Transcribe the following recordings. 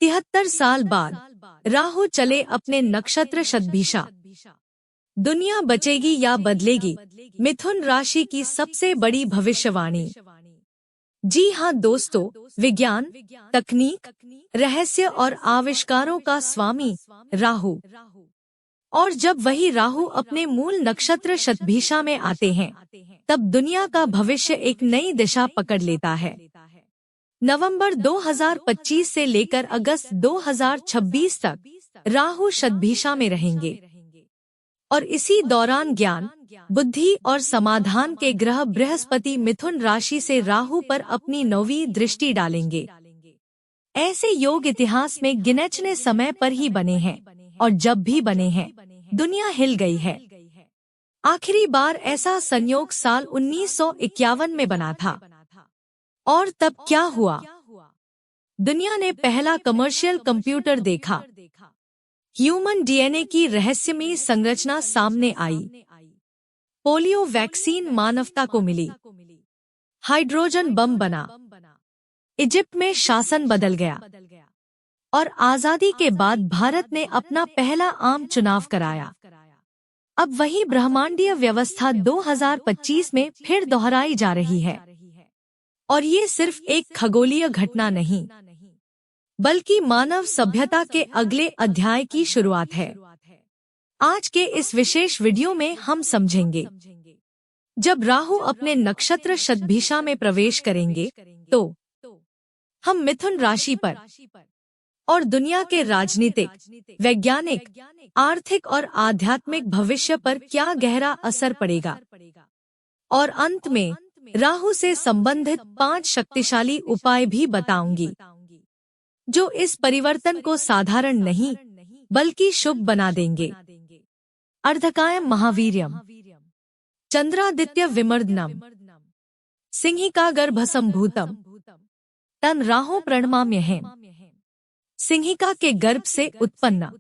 73 साल बाद राहु चले अपने नक्षत्र शतभिषा। दुनिया बचेगी या बदलेगी, मिथुन राशि की सबसे बड़ी भविष्यवाणी। जी हाँ दोस्तों, विज्ञान, तकनीक, रहस्य और आविष्कारों का स्वामी राहु। और जब वही राहु अपने मूल नक्षत्र शतभिषा में आते हैं, तब दुनिया का भविष्य एक नई दिशा पकड़ लेता है। नवंबर 2025 से लेकर अगस्त 2026 तक राहु शतभिषा में रहेंगे और इसी दौरान ज्ञान, बुद्धि और समाधान के ग्रह बृहस्पति मिथुन राशि से राहु पर अपनी 9वीं दृष्टि डालेंगे। ऐसे योग इतिहास में गिनेचने समय पर ही बने हैं और जब भी बने हैं, दुनिया हिल गई है। आखिरी बार ऐसा संयोग साल 1951 में बना था। और तब क्या हुआ? दुनिया ने पहला कमर्शियल कंप्यूटर देखा। ह्यूमन डीएनए की रहस्यमयी संरचना सामने आई। पोलियो वैक्सीन मानवता को मिली। हाइड्रोजन बम बना। इजिप्ट में शासन बदल गया और आजादी के बाद भारत ने अपना पहला आम चुनाव कराया। अब वही ब्रह्मांडीय व्यवस्था 2025 में फिर दोहराई जा रही है। और ये सिर्फ एक खगोलीय घटना नहीं, बल्कि मानव सभ्यता के अगले अध्याय की शुरुआत है। आज के इस विशेष वीडियो में हम समझेंगे, जब राहु अपने नक्षत्र शतभिषा में प्रवेश करेंगे, तो हम मिथुन राशि पर और दुनिया के राजनीतिक, वैज्ञानिक, आर्थिक और आध्यात्मिक भविष्य पर क्या गहरा असर पड़ेगा। और अंत में राहु से संबंधित 5 शक्तिशाली उपाय भी बताऊंगी, जो इस परिवर्तन को साधारण नहीं बल्कि शुभ बना देंगे। अर्धकायम महावीर्यम, चंद्रादित्य विमर्दनम, सिंहिका गर्भसंभूतम, तन राहु प्रणमाम्यहम्। सिंहिका के गर्भ से उत्पन्न,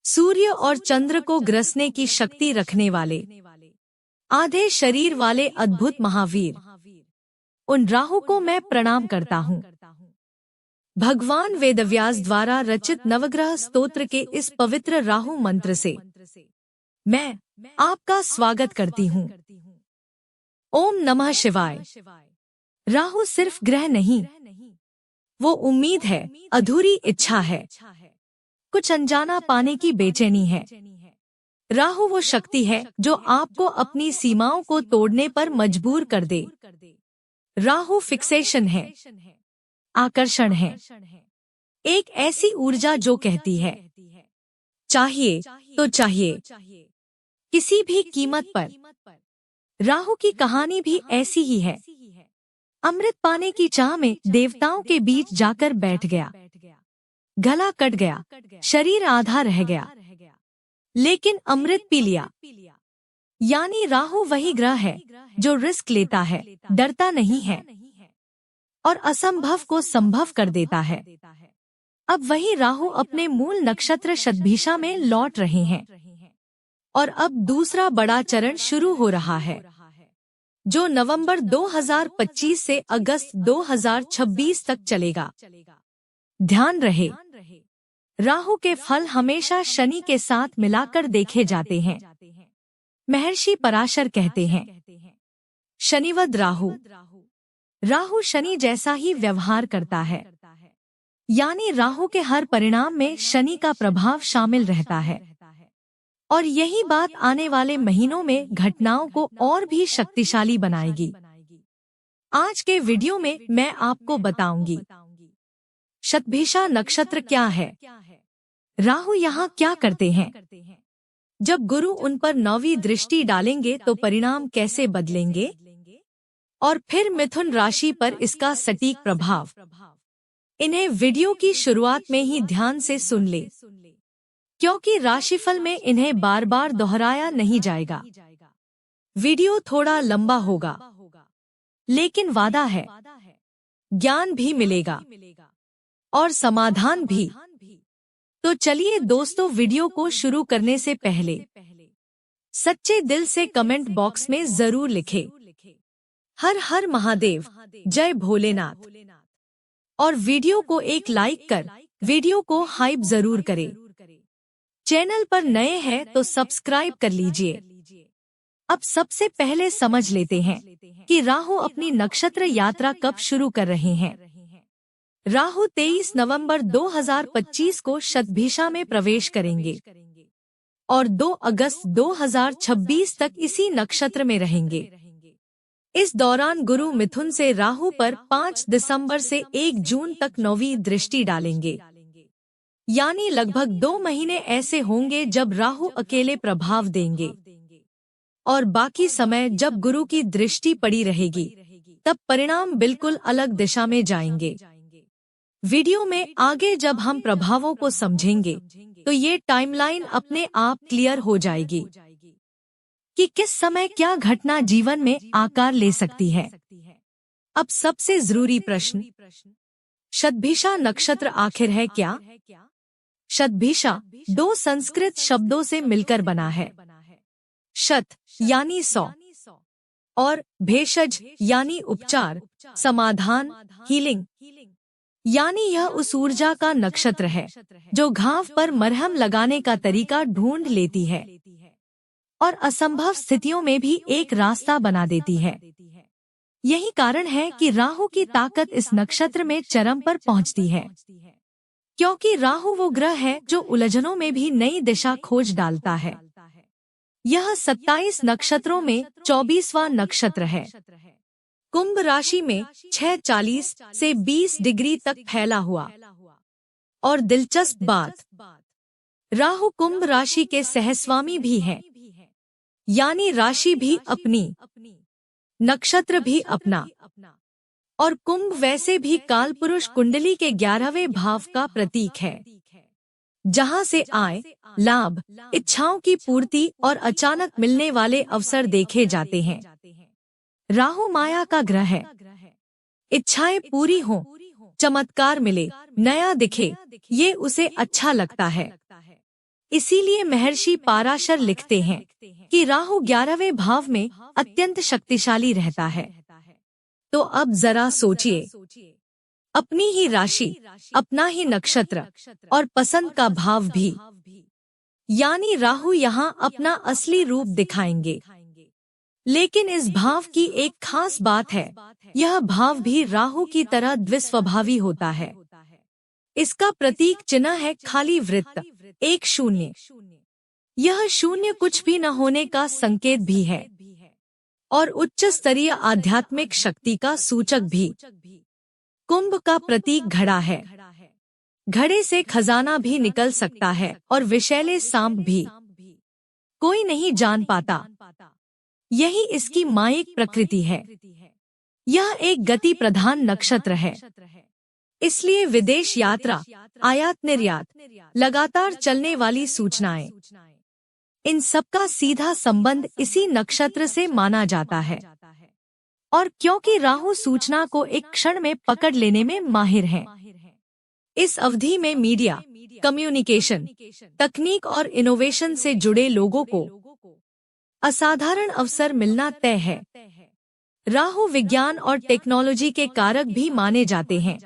सूर्य और चंद्र को ग्रसने की शक्ति रखने वाले, आधे शरीर वाले अद्भुत महावीर, उन राहु को मैं प्रणाम करता हूँ। भगवान वेदव्यास द्वारा रचित नवग्रह स्तोत्र के इस पवित्र राहु मंत्र से मैं आपका स्वागत करती हूँ। ओम नमः शिवाय। राहु सिर्फ ग्रह नहीं, वो उम्मीद है, अधूरी इच्छा है, कुछ अनजाना पाने की बेचैनी है। राहु वो शक्ति है जो आपको अपनी सीमाओं को तोड़ने पर मजबूर कर दे। राहु फिक्सेशन है, आकर्षण है, एक ऐसी ऊर्जा जो कहती है चाहिए तो चाहिए, किसी भी कीमत पर। राहु की कहानी भी ऐसी ही है। अमृत पाने की चाह में देवताओं के बीच जाकर बैठ गया, गला कट गया, शरीर आधा रह गया, लेकिन अमृत पी लिया। यानी राहु वही ग्रह है जो रिस्क लेता है, डरता नहीं है और असंभव को संभव कर देता है। अब वही राहु अपने मूल नक्षत्र शतभिषा में लौट रहे हैं और अब दूसरा बड़ा चरण शुरू हो रहा है, जो नवंबर 2025 से अगस्त 2026 तक चलेगा। ध्यान रहे, राहु के फल हमेशा शनि के साथ मिलाकर देखे जाते हैं। महर्षि पराशर कहते हैं, शनिवद राहु। राहु शनि जैसा ही व्यवहार करता है, यानी राहु के हर परिणाम में शनि का प्रभाव शामिल रहता है। और यही बात आने वाले महीनों में घटनाओं को और भी शक्तिशाली बनाएगी। आज के वीडियो में मैं आपको बताऊंगी, शतभिषा नक्षत्र क्या है, राहु यहाँ क्या करते हैं, जब गुरु उन पर 9वीं दृष्टि डालेंगे तो परिणाम कैसे बदलेंगे, और फिर मिथुन राशि पर इसका सटीक प्रभाव। इन्हें वीडियो की शुरुआत में ही ध्यान से सुन ले, क्योंकि राशिफल में इन्हें बार बार दोहराया नहीं जाएगा। वीडियो थोड़ा लंबा होगा, लेकिन वादा है, ज्ञान भी मिलेगा और समाधान भी। तो चलिए दोस्तों, वीडियो को शुरू करने से पहले सच्चे दिल से कमेंट बॉक्स में जरूर लिखें, हर हर महादेव, जय भोलेनाथ। और वीडियो को एक लाइक कर वीडियो को हाइप जरूर करें। चैनल पर नए हैं तो सब्सक्राइब कर लीजिए। अब सबसे पहले समझ लेते हैं कि राहु अपनी नक्षत्र यात्रा कब शुरू कर रहे हैं। राहु 23 नवंबर 2025 को शतभिषा में प्रवेश करेंगे और 2 अगस्त 2026 तक इसी नक्षत्र में रहेंगे। इस दौरान गुरु मिथुन से राहु पर 5 दिसंबर से 1 जून तक 9वीं दृष्टि डालेंगे। यानी लगभग 2 महीने ऐसे होंगे जब राहु अकेले प्रभाव देंगे और बाकी समय जब गुरु की दृष्टि पड़ी रहेगी, तब परिणाम बिल्कुल अलग दिशा में जाएंगे। वीडियो में आगे जब हम प्रभावों को समझेंगे तो ये टाइमलाइन अपने आप क्लियर हो जाएगी कि किस समय क्या घटना जीवन में आकार ले सकती है। अब सबसे जरूरी प्रश्न, शतभिषा नक्षत्र आखिर है क्या? शतभिषा 2 संस्कृत शब्दों से मिलकर बना है। शत यानी 100 और भेषज यानी उपचार, समाधान, हीलिंग। यानी यह उस ऊर्जा का नक्षत्र है जो घाव पर मरहम लगाने का तरीका ढूंढ लेती है और असंभव स्थितियों में भी एक रास्ता बना देती है। यही कारण है कि राहु की ताकत इस नक्षत्र में चरम पर पहुंचती है, क्योंकि राहु वो ग्रह है जो उलझनों में भी नई दिशा खोज डालता है। यह 27 नक्षत्रों में 24वां नक्षत्र है। कुंभ राशि में 6:40 से 20 डिग्री तक फैला हुआ। और दिलचस्प बात, राहु कुंभ राशि के सहस्वामी भी है, यानी राशि भी अपनी, नक्षत्र भी अपना। और कुंभ वैसे भी कालपुरुष कुंडली के 11वें भाव का प्रतीक है, जहां से आय, लाभ, इच्छाओं की पूर्ति और अचानक मिलने वाले अवसर देखे जाते हैं। राहु माया का ग्रह है। इच्छाएं पूरी हों, चमत्कार मिले, नया दिखे, ये उसे अच्छा लगता है। इसीलिए महर्षि पाराशर लिखते हैं कि राहु 11वें भाव में अत्यंत शक्तिशाली रहता है। तो अब जरा सोचिए, अपनी ही राशि, अपना ही नक्षत्र और पसंद का भाव भी, यानी राहु यहाँ अपना असली रूप दिखाएंगे। लेकिन इस भाव की एक खास बात है, यह भाव भी राहु की तरह द्विस्वभावी होता है। इसका प्रतीक चिन्ह है खाली वृत्त, एक शून्य। यह शून्य कुछ भी न होने का संकेत भी है और उच्च स्तरीय आध्यात्मिक शक्ति का सूचक भी। कुंभ का प्रतीक घड़ा है। घड़े से खजाना भी निकल सकता है और विषैले सांप भी, कोई नहीं जान पाता। यही इसकी मायिक प्रकृति है। यह एक गति प्रधान नक्षत्र है, इसलिए विदेश यात्रा, आयात निर्यात, लगातार चलने वाली सूचनाएं, इन सबका सीधा संबंध इसी नक्षत्र से माना जाता है। और क्योंकि राहु सूचना को एक क्षण में पकड़ लेने में माहिर है, इस अवधि में मीडिया, कम्युनिकेशन, तकनीक और इनोवेशन से जुड़े लोगों को असाधारण अवसर मिलना तय है। राहु विज्ञान और टेक्नोलॉजी के कारक भी माने जाते हैं,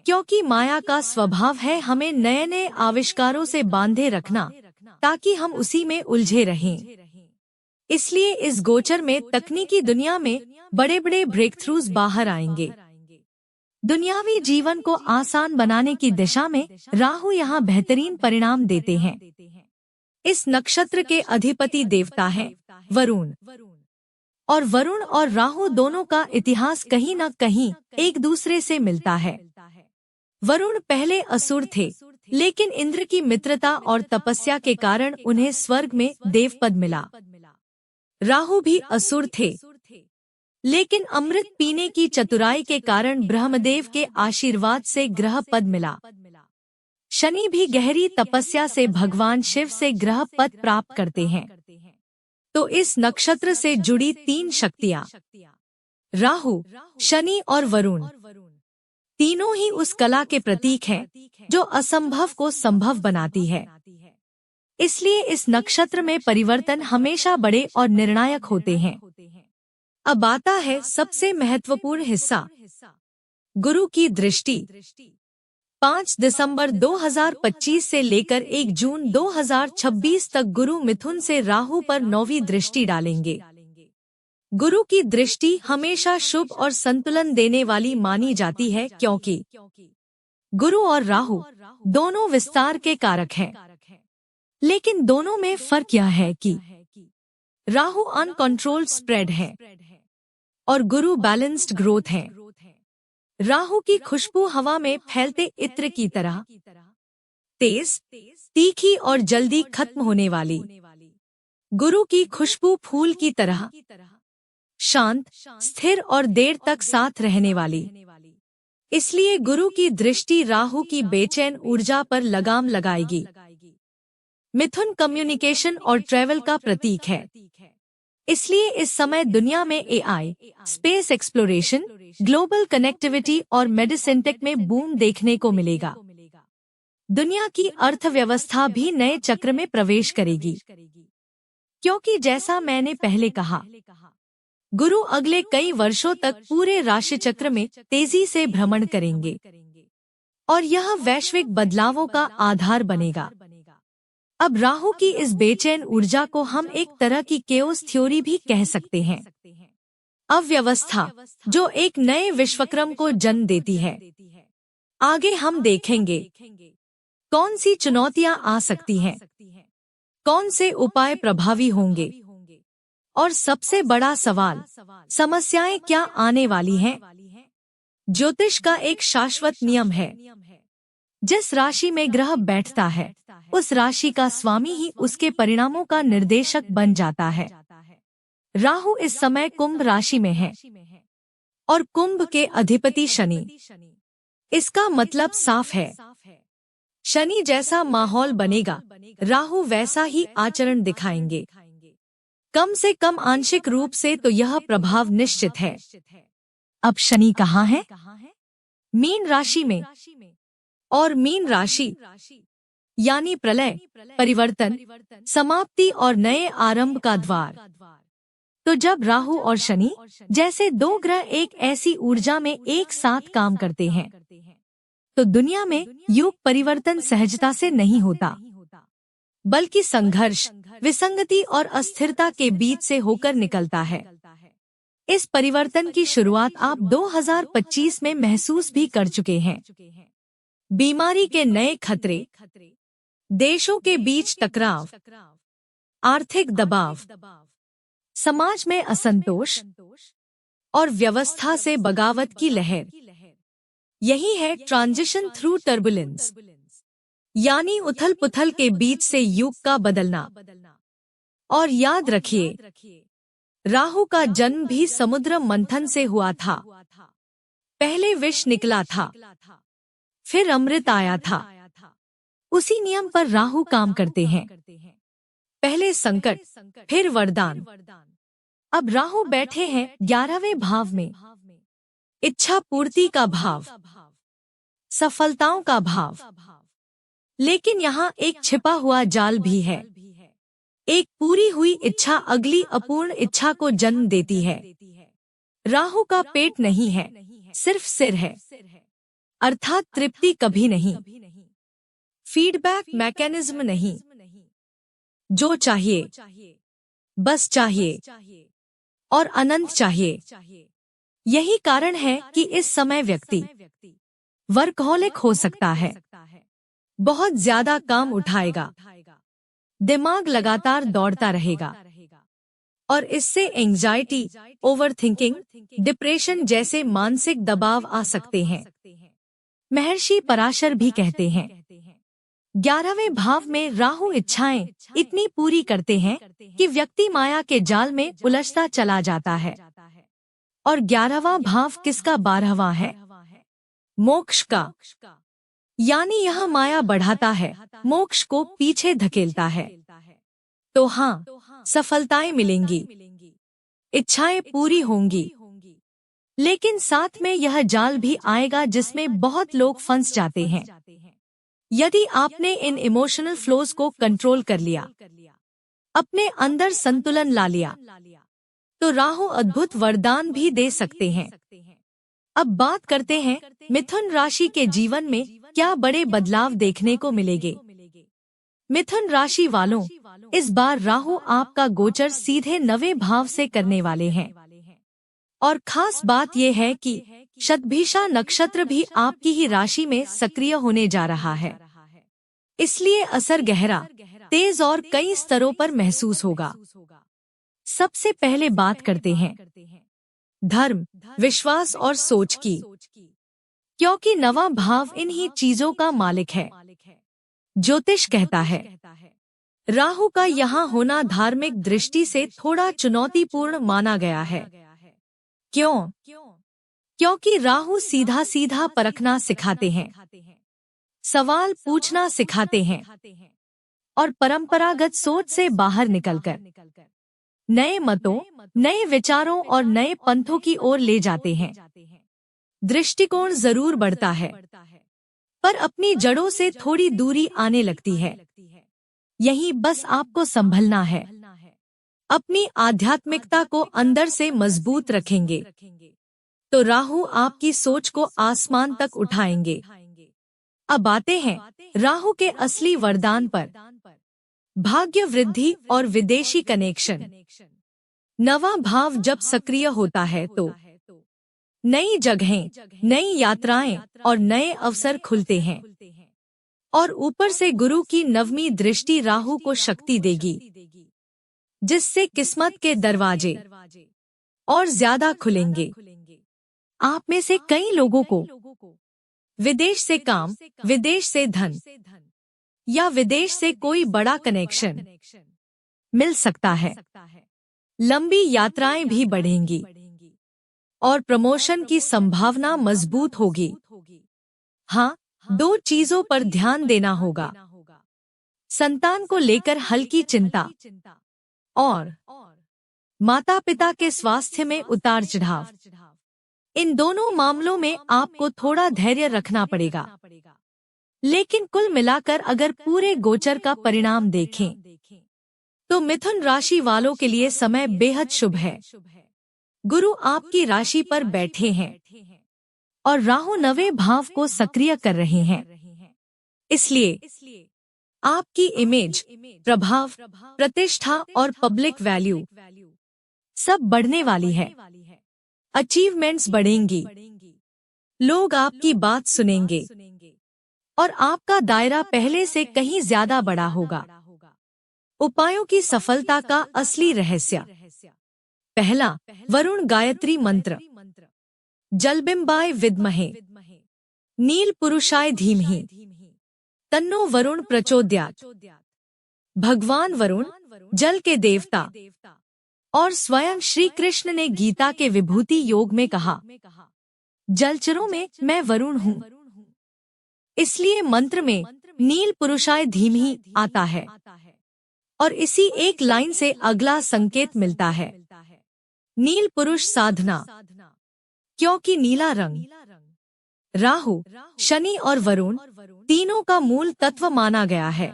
क्योंकि माया का स्वभाव है हमें नए नए आविष्कारों से बांधे रखना, ताकि हम उसी में उलझे रहें। इसलिए इस गोचर में तकनीकी दुनिया में बड़े बड़े ब्रेक थ्रूज बाहर आएंगे। दुनियावी जीवन को आसान बनाने की दिशा में राहु यहाँ बेहतरीन परिणाम देते हैं। इस नक्षत्र के अधिपति देवता हैं वरुण, और वरुण और राहु दोनों का इतिहास कहीं न कहीं एक दूसरे से मिलता है। वरुण पहले असुर थे, लेकिन इंद्र की मित्रता और तपस्या के कारण उन्हें स्वर्ग में देवपद मिला। राहु भी असुर थे, लेकिन अमृत पीने की चतुराई के कारण ब्रह्मदेव के आशीर्वाद से ग्रह पद मिला। शनि भी गहरी तपस्या से भगवान शिव से ग्रह पद प्राप्त करते हैं। तो इस नक्षत्र से जुड़ी 3 शक्तियाँ, राहु, शनि और वरुण, तीनों ही उस कला के प्रतीक हैं जो असंभव को संभव बनाती है। इसलिए इस नक्षत्र में परिवर्तन हमेशा बड़े और निर्णायक होते हैं। अब आता है सबसे महत्वपूर्ण हिस्सा, गुरु की दृष्टि। 5 दिसंबर 2025 से लेकर 1 जून 2026 तक गुरु मिथुन से राहु पर 9वीं दृष्टि डालेंगे। गुरु की दृष्टि हमेशा शुभ और संतुलन देने वाली मानी जाती है, क्योंकि गुरु और राहु दोनों विस्तार के कारक हैं। लेकिन दोनों में फर्क यह है कि राहु अनकंट्रोल्ड स्प्रेड है और गुरु बैलेंस्ड ग्रोथ है। राहु की खुशबू हवा में फैलते इत्र की तरह तेज, तीखी और जल्दी खत्म होने वाली। गुरु की खुशबू फूल की तरह शांत, स्थिर और देर तक साथ रहने वाली। इसलिए गुरु की दृष्टि राहु की बेचैन ऊर्जा पर लगाम लगाएगी। मिथुन कम्युनिकेशन और ट्रैवल का प्रतीक है, इसलिए इस समय दुनिया में AI, space exploration, global connectivity और मेडिसिन टेक में बूम देखने को मिलेगा। दुनिया की अर्थव्यवस्था भी नए चक्र में प्रवेश करेगी, क्योंकि जैसा मैंने पहले कहा, गुरु अगले कई वर्षों तक पूरे राशि चक्र में तेजी से भ्रमण करेंगे और यह वैश्विक बदलावों का आधार बनेगा। अब राहु की इस बेचैन ऊर्जा को हम एक तरह की केओस थ्योरी भी कह सकते हैं, अव्यवस्था जो एक नए विश्वक्रम को जन्म देती है। आगे हम देखेंगे कौन सी चुनौतियां आ सकती हैं, कौन से उपाय प्रभावी होंगे और सबसे बड़ा सवाल, समस्याएं क्या आने वाली हैं। ज्योतिष का एक शाश्वत नियम है, जिस राशि में ग्रह बैठता है उस राशि का स्वामी ही उसके परिणामों का निर्देशक बन जाता है। राहु इस समय कुंभ राशि में है और कुंभ के अधिपति शनि। इसका मतलब साफ है, शनि जैसा माहौल बनेगा, राहु वैसा ही आचरण दिखाएंगे। कम से कम आंशिक रूप से तो यह प्रभाव निश्चित है। अब शनि कहाँ है? मीन राशि में, और मीन राशि यानी प्रलय, परिवर्तन, समाप्ति और नए आरंभ का द्वार। तो जब राहु और शनि जैसे दो ग्रह एक ऐसी ऊर्जा में एक साथ काम करते हैं, तो दुनिया में युग परिवर्तन सहजता से नहीं होता, बल्कि संघर्ष, विसंगति और अस्थिरता के बीच से होकर निकलता है। इस परिवर्तन की शुरुआत आप 2025 में महसूस भी कर चुके हैं। बीमारी के नए खतरे, देशों के बीच टकराव, आर्थिक दबाव, समाज में असंतोष और व्यवस्था से बगावत की लहर। यही है ट्रांजिशन थ्रू टर्बुलेंस, यानी उथल पुथल के बीच से युग का बदलना। और याद रखिए, राहु का जन्म भी समुद्र मंथन से हुआ था। पहले विष निकला था, फिर अमृत आया था। उसी नियम पर राहु काम करते हैं, पहले संकट, फिर वरदान। अब राहु बैठे हैं 11वें भाव में, इच्छा पूर्ति का भाव, सफलताओं का भाव। लेकिन यहाँ एक छिपा हुआ जाल भी है। एक पूरी हुई इच्छा अगली अपूर्ण इच्छा को जन्म देती है। राहु का पेट नहीं है, सिर्फ सिर है, अर्थात तृप्ति कभी नहीं, फीडबैक मैकेनिज्म नहीं, जो चाहिए बस चाहिए और अनंत चाहिए। यही कारण है कि इस समय व्यक्ति वर्कहोलिक हो सकता है, बहुत ज्यादा काम उठाएगा, दिमाग लगातार दौड़ता रहेगा और इससे एंजाइटी, ओवरथिंकिंग, डिप्रेशन जैसे मानसिक दबाव आ सकते हैं। महर्षि पराशर भी कहते हैं, 11वें भाव में राहु इच्छाएं इतनी पूरी करते हैं कि व्यक्ति माया के जाल में उलझता चला जाता है। और 11वां भाव किसका? 12वां है, मोक्ष का। यानी यह माया बढ़ाता है, मोक्ष को पीछे धकेलता है। तो हाँ, सफलताएं मिलेंगी, इच्छाएं पूरी होंगी, लेकिन साथ में यह जाल भी आएगा जिसमें बहुत लोग फंस जाते हैं। यदि आपने इन इमोशनल फ्लोज को कंट्रोल कर लिया, अपने अंदर संतुलन ला लिया, तो राहु अद्भुत वरदान भी दे सकते हैं। अब बात करते हैं मिथुन राशि के जीवन में क्या बड़े बदलाव देखने को मिलेंगे। मिथुन राशि वालों, इस बार राहु आपका गोचर सीधे 9वें भाव से करने वाले हैं। और खास बात यह है कि शतभिषा नक्षत्र भी आपकी ही राशि में सक्रिय होने जा रहा है। इसलिए असर गहरा, तेज और कई स्तरों पर महसूस होगा। सबसे पहले बात करते हैं धर्म, विश्वास और सोच की, क्योंकि 9वां भाव इन्हीं चीजों का मालिक है। ज्योतिष कहता है राहु का यहाँ होना धार्मिक दृष्टि से थोड़ा चुनौतीपूर्ण माना गया है। क्यों? क्योंकि राहु सीधा सीधा परखना सिखाते हैं, सवाल पूछना सिखाते हैं और परंपरागत सोच से बाहर निकलकर नए मतों, नए विचारों और नए पंथों की ओर ले जाते हैं। दृष्टिकोण जरूर बढ़ता है, पर अपनी जड़ों से थोड़ी दूरी आने लगती है। यही बस आपको संभलना है। अपनी आध्यात्मिकता को अंदर से मजबूत रखेंगे तो राहु आपकी सोच को आसमान तक उठाएंगे। अब आते हैं राहु के असली वरदान पर, भाग्य वृद्धि और विदेशी कनेक्शन। 9वां भाव जब सक्रिय होता है तो नई जगहें, नई यात्राएं और नए अवसर खुलते हैं। और ऊपर से गुरु की 9वीं दृष्टि राहु को शक्ति देगी, जिससे किस्मत के दरवाजे और ज्यादा खुलेंगे। आप में से कई लोगों को विदेश से काम, विदेश से धन या विदेश से कोई बड़ा कनेक्शन मिल सकता है। लंबी यात्राएं भी बढ़ेंगी और प्रमोशन की संभावना मजबूत होगी। हाँ, 2 चीजों पर ध्यान देना होगा, संतान को लेकर हल्की चिंता और माता पिता के स्वास्थ्य में उतार चढ़ाव। इन दोनों मामलों में आपको थोड़ा धैर्य रखना पड़ेगा। लेकिन कुल मिलाकर अगर पूरे गोचर का परिणाम देखें तो मिथुन राशि वालों के लिए समय बेहद शुभ है। गुरु आपकी राशि पर बैठे हैं और राहु 9वें भाव को सक्रिय कर रहे हैं। इसलिए आपकी इमेज, प्रभाव, प्रतिष्ठा और पब्लिक वैल्यू सब बढ़ने वाली है। अचीवमेंट्स बढ़ेंगी, लोग आपकी बात सुनेंगे और आपका दायरा पहले से कहीं ज्यादा बड़ा होगा। उपायों की सफलता का असली रहस्य। पहला, वरुण गायत्री मंत्र। जलबिंबाय विद्महे नील पुरुषाय धीमहि तन्नो वरुण प्रचोदयात्। भगवान वरुण, जल के देवता और स्वयं श्री कृष्ण ने गीता के विभूति योग में कहा, जलचरों में मैं वरुण हूँ। इसलिए मंत्र में नील पुरुषाय धीमहि आता है और इसी एक लाइन से अगला संकेत मिलता है, नील पुरुष साधना। क्योंकि नीला रंग राहु, शनि और वरुण तीनों का मूल तत्व माना गया है।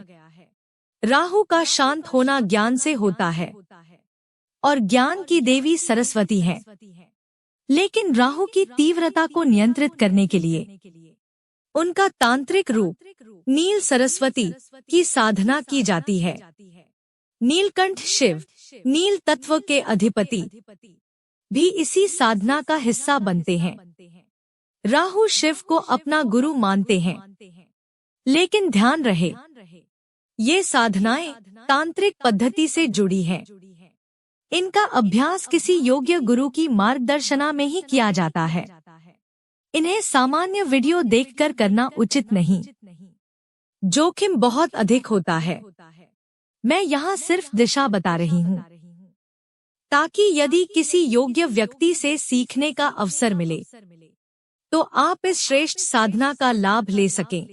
राहु का शांत होना ज्ञान से होता है और ज्ञान की देवी सरस्वती है। लेकिन राहु की तीव्रता को नियंत्रित करने के लिए उनका तांत्रिक रूप नील सरस्वती की साधना की जाती है। नीलकंठ शिव, नील तत्व के अधिपति, भी इसी साधना का हिस्सा बनते हैं। राहु शिव को अपना गुरु मानते हैं, लेकिन ध्यान रहे ये साधनाएं तांत्रिक पद्धति से जुड़ी हैं। इनका अभ्यास किसी योग्य गुरु की मार्गदर्शना में ही किया जाता है। इन्हें सामान्य वीडियो देखकर करना उचित नहीं, जोखिम बहुत अधिक होता है। मैं यहाँ सिर्फ दिशा बता रही हूँ ताकि यदि किसी योग्य व्यक्ति से सीखने का अवसर मिले तो आप इस श्रेष्ठ साधना का लाभ ले सकें।